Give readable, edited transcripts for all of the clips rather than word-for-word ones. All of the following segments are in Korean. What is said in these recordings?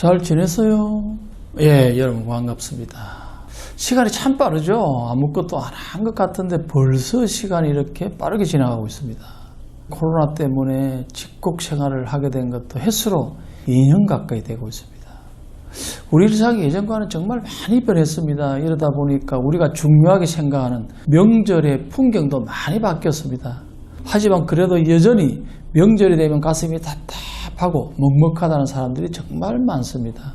잘 지냈어요? 예, 여러분 반갑습니다. 시간이 참 빠르죠? 아무것도 안 한 것 같은데 벌써 시간이 이렇게 빠르게 지나가고 있습니다. 코로나 때문에 집콕 생활을 하게 된 것도 횟수로 2년 가까이 되고 있습니다. 우리 일상이 예전과는 정말 많이 변했습니다. 이러다 보니까 우리가 중요하게 생각하는 명절의 풍경도 많이 바뀌었습니다. 하지만 그래도 여전히 명절이 되면 가슴이 답답하고 먹먹하다는 사람들이 정말 많습니다.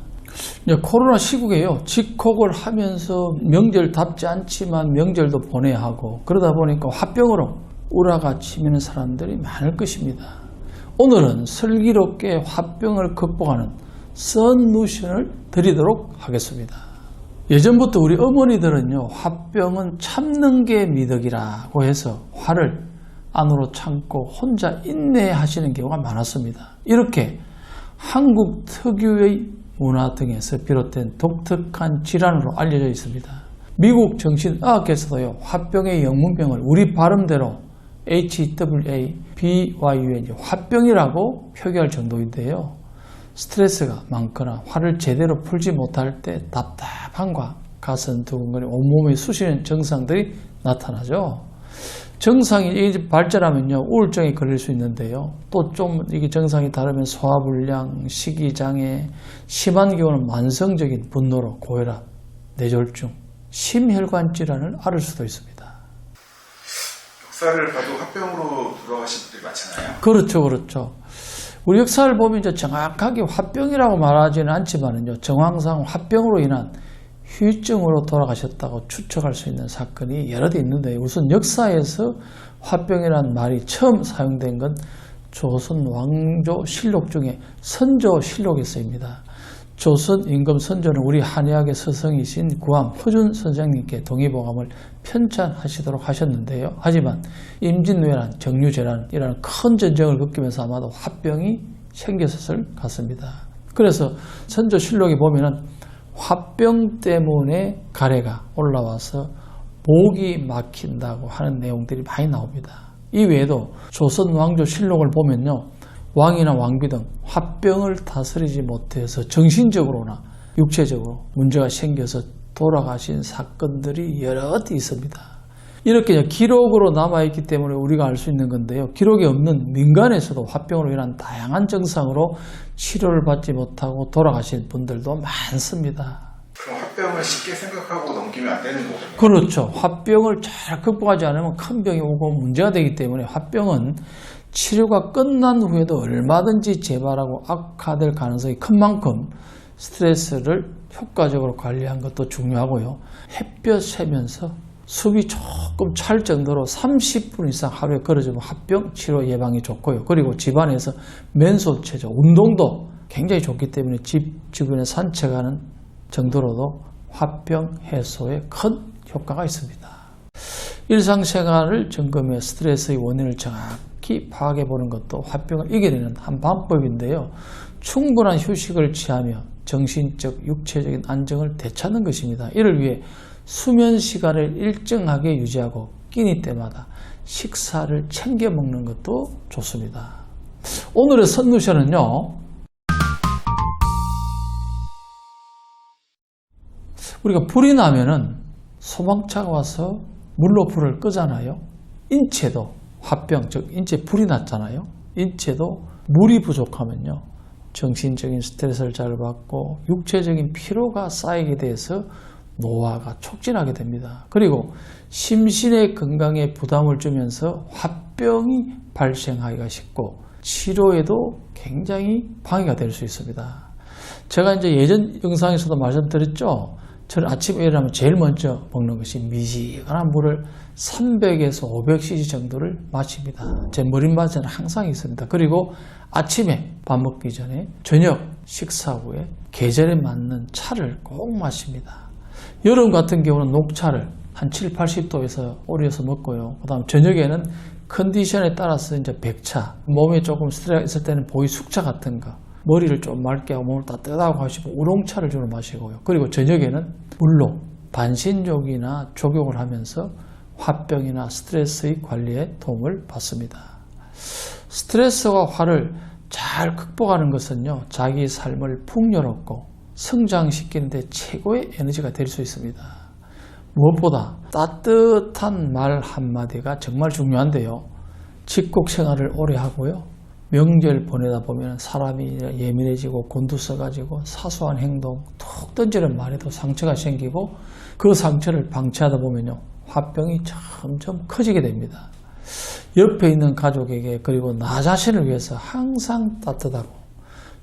코로나 시국에요. 집콕을 하면서 명절답지 않지만 명절도 보내야 하고 그러다 보니까 화병으로 우라가치미는 사람들이 많을 것입니다. 오늘은 슬기롭게 화병을 극복하는 솔루션을 드리도록 하겠습니다. 예전부터 우리 어머니들은요, 화병은 참는 게 미덕이라고 해서 화를 안으로 참고 혼자 인내하시는 경우가 많았습니다. 이렇게 한국 특유의 문화 등에서 비롯된 독특한 질환으로 알려져 있습니다. 미국 정신의학에서도요, 화병의 영문명을 우리 발음대로 HWABYUN, 화병이라고 표기할 정도인데요. 스트레스가 많거나 화를 제대로 풀지 못할 때 답답함과 가슴 두근거림, 온몸에 쑤시는 증상들이 나타나죠. 증상이 발전하면요, 우울증에 걸릴 수 있는데요. 또 좀 이게 증상이 다르면 소화불량, 식이장애, 심한 경우는 만성적인 분노로 고혈압, 뇌졸중, 심혈관 질환을 앓을 수도 있습니다. 역사를 봐도 화병으로 돌아가신 분들이 많잖아요. 그렇죠. 우리 역사를 보면 이제 정확하게 화병이라고 말하지는 않지만은요, 정황상 화병으로 인한 후유증으로 돌아가셨다고 추측할 수 있는 사건이 여러 대 있는데, 우선 역사에서 화병이라는 말이 처음 사용된 건 조선 왕조 실록 중에 선조실록에 쓰입니다. 조선 임금 선조는 우리 한의학의 스승이신 구암 허준 선생님께 동의보감을 편찬하시도록 하셨는데요. 하지만 임진왜란, 정유재란이라는 큰 전쟁을 겪으면서 아마도 화병이 생겼을 것 같습니다. 그래서 선조실록에 보면은 화병 때문에 가래가 올라와서 목이 막힌다고 하는 내용들이 많이 나옵니다. 이 외에도 조선 왕조 실록을 보면요, 왕이나 왕비 등 화병을 다스리지 못해서 정신적으로나 육체적으로 문제가 생겨서 돌아가신 사건들이 여러 개 있습니다. 이렇게 기록으로 남아있기 때문에 우리가 알 수 있는 건데요. 기록이 없는 민간에서도 화병으로 인한 다양한 증상으로 치료를 받지 못하고 돌아가신 분들도 많습니다. 그럼 화병을 쉽게 생각하고 넘기면 안 되는 거군요. 그렇죠. 화병을 잘 극복하지 않으면 큰 병이 오고 문제가 되기 때문에 화병은 치료가 끝난 후에도 얼마든지 재발하고 악화될 가능성이 큰 만큼 스트레스를 효과적으로 관리한 것도 중요하고요. 햇볕 쐬면서 숨이 조금 찰 정도로 30분 이상 하루에 걸어주면 화병 치료 예방이 좋고요. 그리고 집안에서 맨손 체조, 운동도 굉장히 좋기 때문에 집 주변에 산책하는 정도로도 화병 해소에 큰 효과가 있습니다. 일상생활을 점검해 스트레스의 원인을 정확히 파악해 보는 것도 화병을 이겨내는 한 방법인데요. 충분한 휴식을 취하며 정신적, 육체적인 안정을 되찾는 것입니다. 이를 위해 수면 시간을 일정하게 유지하고 끼니 때마다 식사를 챙겨 먹는 것도 좋습니다. 오늘의 솔루션은요, 우리가 불이 나면은 소방차가 와서 물로 불을 끄잖아요. 인체도 화병, 즉 인체에 불이 났잖아요. 인체도 물이 부족하면요, 정신적인 스트레스를 잘 받고 육체적인 피로가 쌓이게 돼서 노화가 촉진하게 됩니다. 그리고 심신의 건강에 부담을 주면서 화병이 발생하기가 쉽고 치료에도 굉장히 방해가 될 수 있습니다. 제가 이제 예전 영상에서도 말씀드렸죠. 저는 아침에 일어나면 제일 먼저 먹는 것이 미지근한 물을 300에서 500cc 정도를 마십니다. 제 머릿맛에는 항상 있습니다. 그리고 아침에 밥 먹기 전에, 저녁 식사 후에 계절에 맞는 차를 꼭 마십니다. 여름 같은 경우는 녹차를 한 7, 80도에서 오려서 먹고요. 그 다음 저녁에는 컨디션에 따라서 이제 백차, 몸에 조금 스트레스가 있을 때는 보이 숙차 같은 거, 머리를 좀 맑게 하고 몸을 따뜻하고 하시고 우롱차를 주로 마시고요. 그리고 저녁에는 물로 반신욕이나 족욕을 하면서 화병이나 스트레스의 관리에 도움을 받습니다. 스트레스와 화를 잘 극복하는 것은요, 자기 삶을 풍요롭고 성장시키는 데 최고의 에너지가 될 수 있습니다. 무엇보다 따뜻한 말 한마디가 정말 중요한데요. 집콕 생활을 오래 하고요. 명절 보내다 보면 사람이 예민해지고 곤두서가지고 사소한 행동, 툭 던지는 말에도 상처가 생기고 그 상처를 방치하다 보면요. 화병이 점점 커지게 됩니다. 옆에 있는 가족에게 그리고 나 자신을 위해서 항상 따뜻하고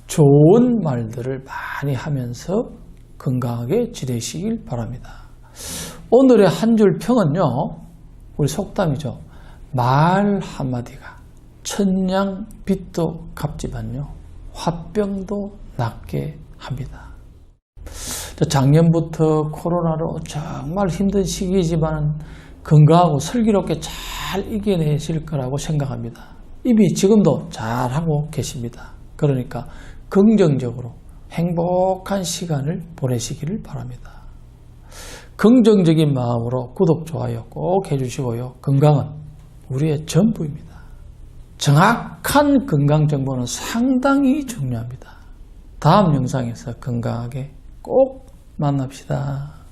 좋은 말들을 많이 하면서 건강하게 지내시길 바랍니다. 오늘의 한 줄 평은요. 우리 속담이죠. 말 한마디가 천냥빚도 갚지만요. 화병도 낫게 합니다. 작년부터 코로나로 정말 힘든 시기이지만 건강하고 슬기롭게 잘 이겨내실 거라고 생각합니다. 이미 지금도 잘하고 계십니다. 그러니까 긍정적으로 행복한 시간을 보내시기를 바랍니다. 긍정적인 마음으로 구독, 좋아요 꼭 해주시고요. 건강은 우리의 전부입니다. 정확한 건강 정보는 상당히 중요합니다. 다음 영상에서 건강하게 꼭 만납시다.